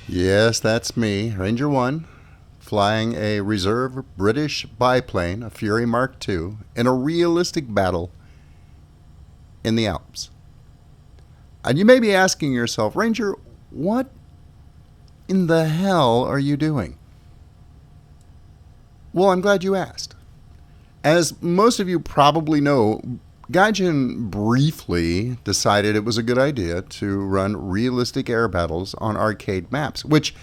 Yes, that's me, Ranger 1, flying a reserve British biplane, a Fury Mark II, in a realistic battle in the Alps. And you may be asking yourself, Ranger, what in the hell are you doing? Well, I'm glad you asked. As most of you probably know, Gaijin briefly decided it was a good idea to run realistic air battles on arcade maps, which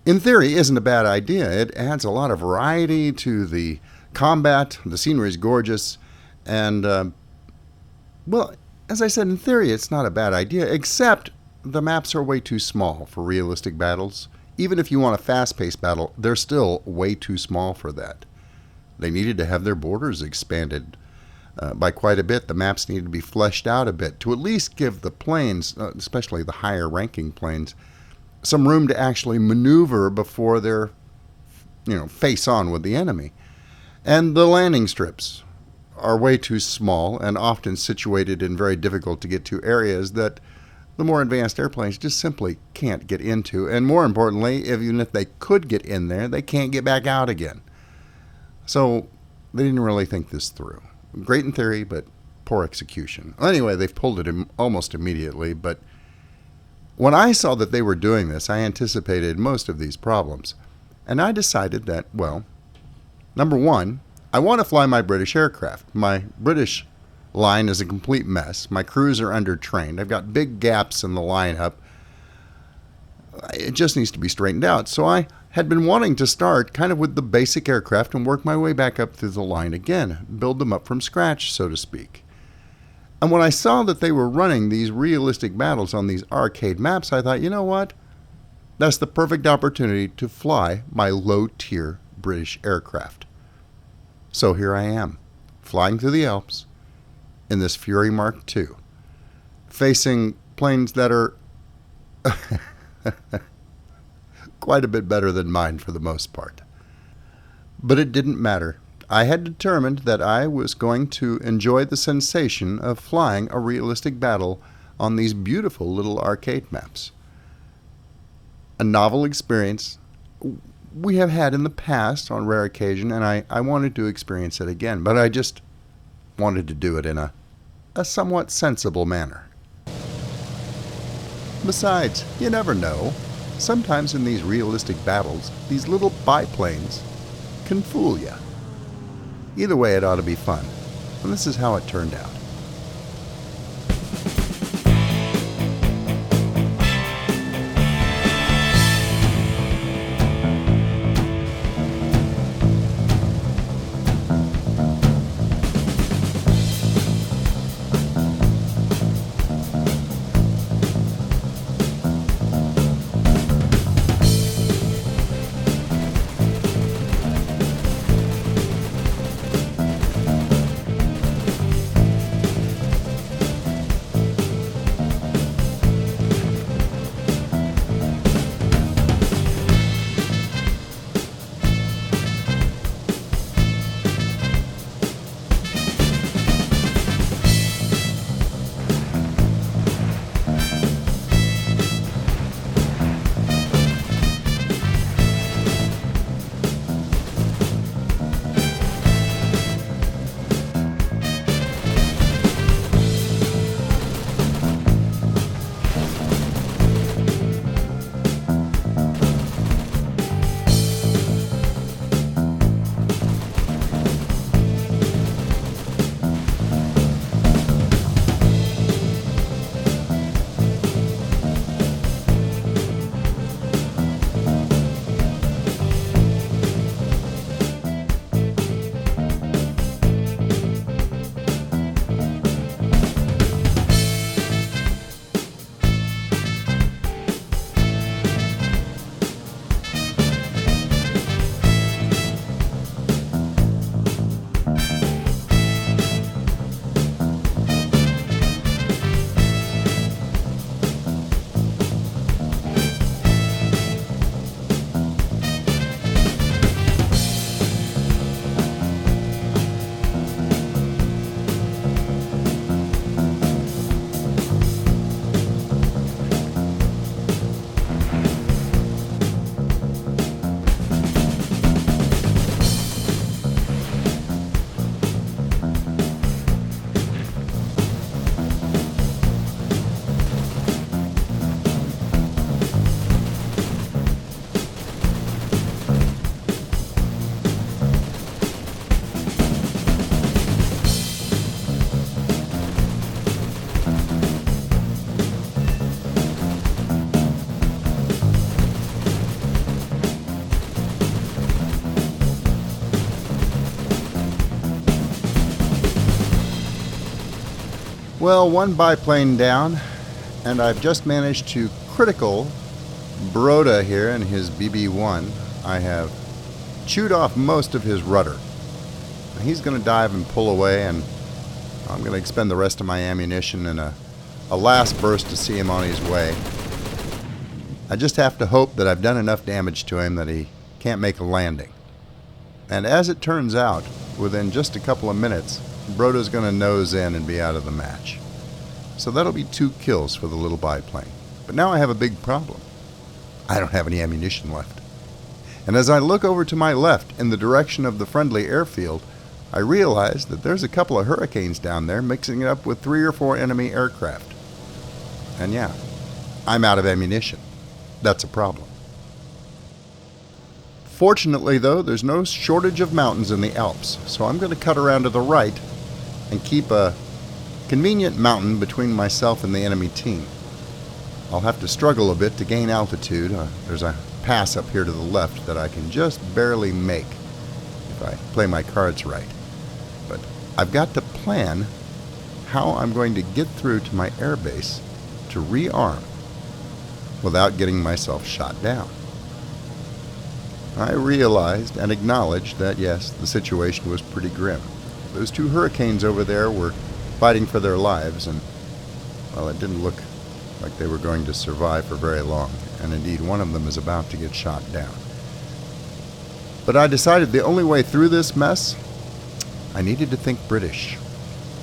in theory isn't a bad idea. It adds a lot of variety to the combat, the scenery is gorgeous, and, well, as I said, in theory it's not a bad idea, except the maps are way too small for realistic battles. Even if you want a fast-paced battle, they're still way too small for that. They needed to have their borders expanded by quite a bit. The maps needed to be fleshed out a bit to at least give the planes, especially the higher ranking planes, some room to actually maneuver before they're, face on with the enemy. And the landing strips are way too small and often situated in very difficult to get to areas that the more advanced airplanes just simply can't get into. And more importantly, even if they could get in there, they can't get back out again. So they didn't really think this through. Great in theory, but poor execution. Anyway, they've pulled it almost immediately, but when I saw that they were doing this, I anticipated most of these problems. And I decided that, well, number one, I want to fly my British aircraft. My British line is a complete mess. My crews are undertrained. I've got big gaps in the lineup. It just needs to be straightened out. So I had been wanting to start kind of with the basic aircraft and work my way back up through the line again, build them up from scratch, so to speak. And when I saw that they were running these realistic battles on these arcade maps, I thought, you know what? That's the perfect opportunity to fly my low-tier British aircraft. So here I am, flying through the Alps in this Fury Mark II, facing planes that are quite a bit better than mine for the most part. But it didn't matter. I had determined that I was going to enjoy the sensation of flying a realistic battle on these beautiful little arcade maps. A novel experience we have had in the past on rare occasion, and I wanted to experience it again, but I just wanted to do it in a somewhat sensible manner. Besides, you never know. Sometimes in these realistic battles, these little biplanes can fool you. Either way, it ought to be fun. And this is how it turned out. Well, one biplane down, and I've just managed to critical Broda here in his BB-1. I have chewed off most of his rudder. Now he's going to dive and pull away, and I'm going to expend the rest of my ammunition in a last burst to see him on his way. I just have to hope that I've done enough damage to him that he can't make a landing. And as it turns out, within just a couple of minutes, Broda's going to nose in and be out of the match. So that'll be 2 kills for the little biplane. But now I have a big problem. I don't have any ammunition left. And as I look over to my left in the direction of the friendly airfield, I realize that there's a couple of Hurricanes down there mixing it up with 3 or 4 enemy aircraft. And yeah, I'm out of ammunition. That's a problem. Fortunately, though, there's no shortage of mountains in the Alps, so I'm going to cut around to the right and keep a convenient mountain between myself and the enemy team. I'll have to struggle a bit to gain altitude. There's a pass up here to the left that I can just barely make if I play my cards right. But I've got to plan how I'm going to get through to my airbase to rearm without getting myself shot down. I realized and acknowledged that, yes, the situation was pretty grim. Those 2 Hurricanes over there were fighting for their lives, and, well, it didn't look like they were going to survive for very long, and indeed one of them is about to get shot down. But I decided the only way through this mess, I needed to think British.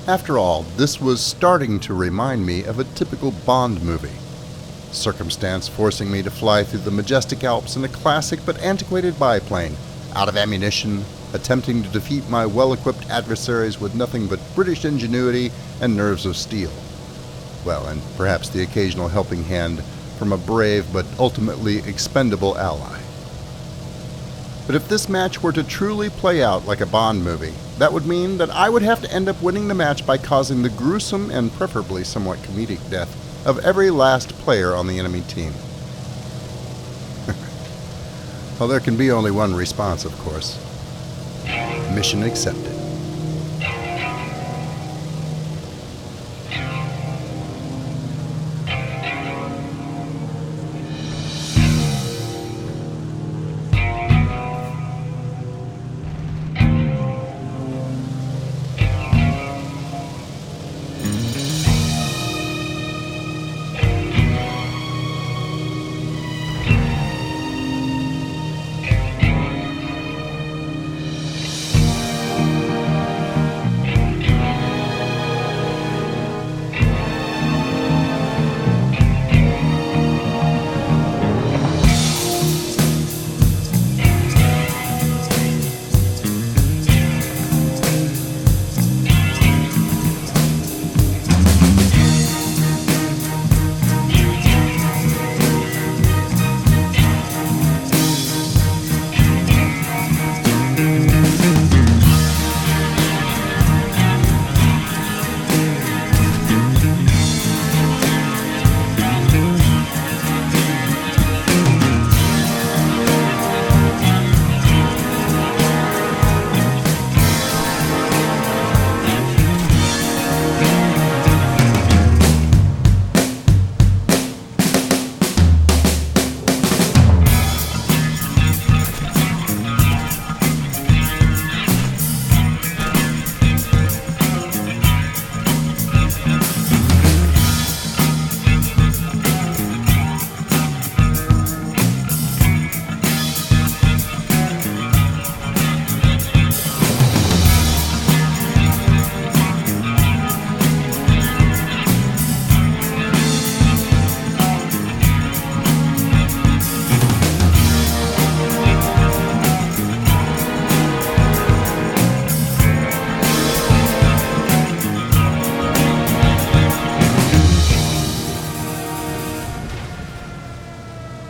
After all, this was starting to remind me of a typical Bond movie. Circumstance forcing me to fly through the majestic Alps in a classic but antiquated biplane, out of ammunition, attempting to defeat my well-equipped adversaries with nothing but British ingenuity and nerves of steel. Well, and perhaps the occasional helping hand from a brave but ultimately expendable ally. But if this match were to truly play out like a Bond movie, that would mean that I would have to end up winning the match by causing the gruesome and preferably somewhat comedic death of every last player on the enemy team. Well, there can be only one response, of course. Mission accepted.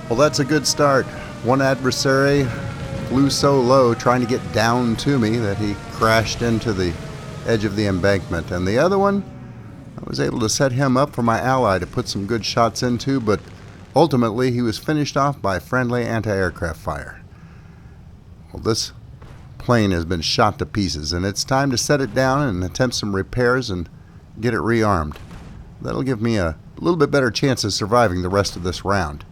Well, that's a good start. One adversary flew so low trying to get down to me that he crashed into the edge of the embankment. And the other one, I was able to set him up for my ally to put some good shots into, but ultimately he was finished off by friendly anti-aircraft fire. Well, this plane has been shot to pieces, and it's time to set it down and attempt some repairs and get it rearmed. That'll give me a little bit better chance of surviving the rest of this round.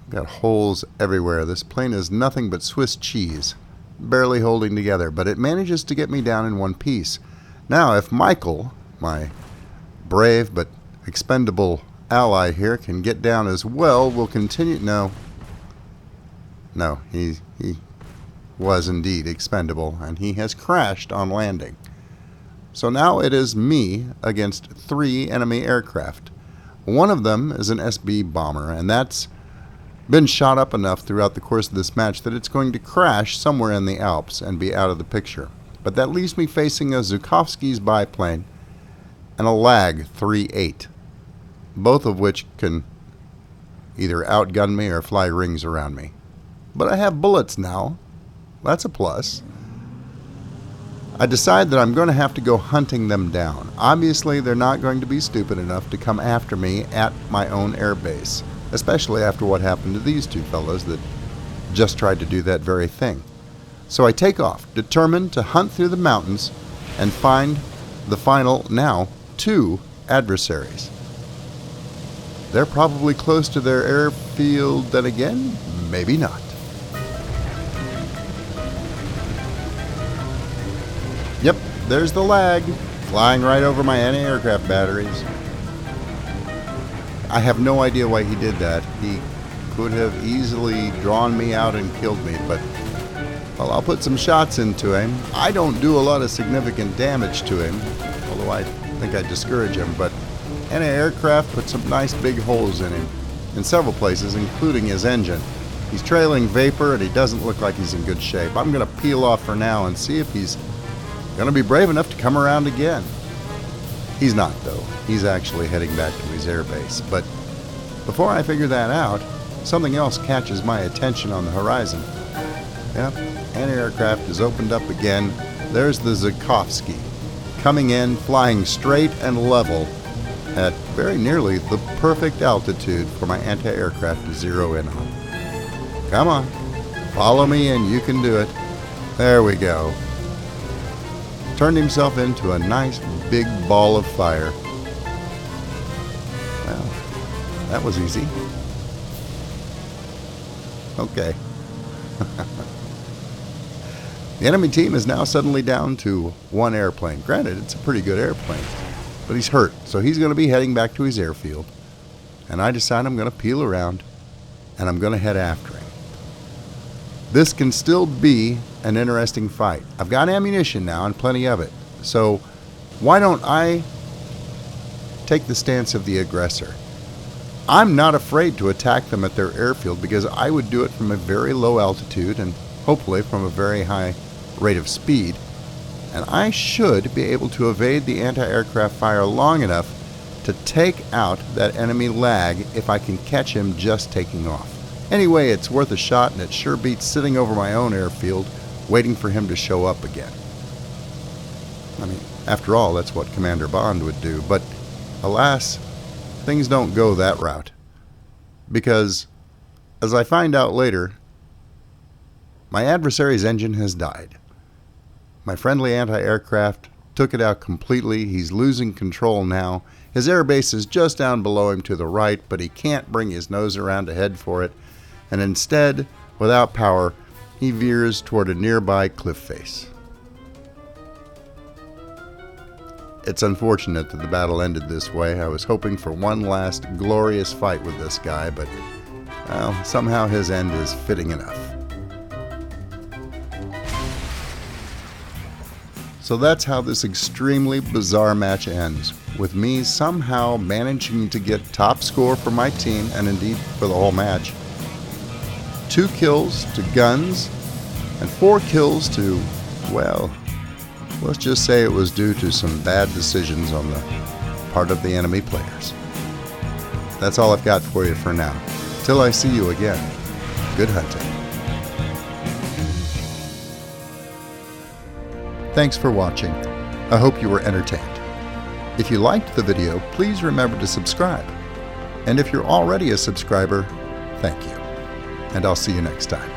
Got holes everywhere. This plane is nothing but Swiss cheese, barely holding together, but it manages to get me down in one piece. Now, if Michael, my brave but expendable ally here, can get down as well, we'll continue. No, he was indeed expendable, and he has crashed on landing. So now it is me against 3 enemy aircraft. One of them is an SB bomber, and that's been shot up enough throughout the course of this match that it's going to crash somewhere in the Alps and be out of the picture. But that leaves me facing a Zhukovsky's biplane and a Lag 3-8, both of which can either outgun me or fly rings around me. But I have bullets now. That's a plus. I decide that I'm going to have to go hunting them down. Obviously, they're not going to be stupid enough to come after me at my own air base, especially after what happened to these 2 fellows that just tried to do that very thing. So I take off, determined to hunt through the mountains and find the final, now, 2 adversaries. They're probably close to their airfield, then again, maybe not. Yep, there's the Lag, flying right over my anti-aircraft batteries. I have no idea why he did that. He could have easily drawn me out and killed me, but, well, I'll put some shots into him. I don't do a lot of significant damage to him, although I think I discourage him, but anti-aircraft put some nice big holes in him, in several places, including his engine. He's trailing vapor, and he doesn't look like he's in good shape. I'm going to peel off for now and see if he's going to be brave enough to come around again. He's not, though. He's actually heading back to his airbase. But before I figure that out, something else catches my attention on the horizon. Yep, anti-aircraft is opened up again. There's the Zhukovsky, coming in, flying straight and level at very nearly the perfect altitude for my anti-aircraft to zero in on. Come on, follow me and you can do it. There we go. Turned himself into a nice big ball of fire. Well, that was easy. Okay. The enemy team is now suddenly down to 1 airplane. Granted, it's a pretty good airplane, but he's hurt, so he's going to be heading back to his airfield. And I decide I'm going to peel around, and I'm going to head after him. This can still be an interesting fight. I've got ammunition now, and plenty of it. So why don't I take the stance of the aggressor? I'm not afraid to attack them at their airfield because I would do it from a very low altitude and hopefully from a very high rate of speed. And I should be able to evade the anti-aircraft fire long enough to take out that enemy Lag if I can catch him just taking off. Anyway, it's worth a shot, and it sure beats sitting over my own airfield waiting for him to show up again. I mean, after all, that's what Commander Bond would do, but alas, things don't go that route. Because, as I find out later, my adversary's engine has died. My friendly anti-aircraft took it out completely. He's losing control now. His airbase is just down below him to the right, but he can't bring his nose around to head for it, and instead, without power, he veers toward a nearby cliff face. It's unfortunate that the battle ended this way. I was hoping for one last glorious fight with this guy, but, well, somehow his end is fitting enough. So that's how this extremely bizarre match ends, with me somehow managing to get top score for my team, and indeed for the whole match. 2 kills to guns, and 4 kills to, well, let's just say it was due to some bad decisions on the part of the enemy players. That's all I've got for you for now. Till I see you again, good hunting. Thanks for watching. I hope you were entertained. If you liked the video, please remember to subscribe. And if you're already a subscriber, thank you. And I'll see you next time.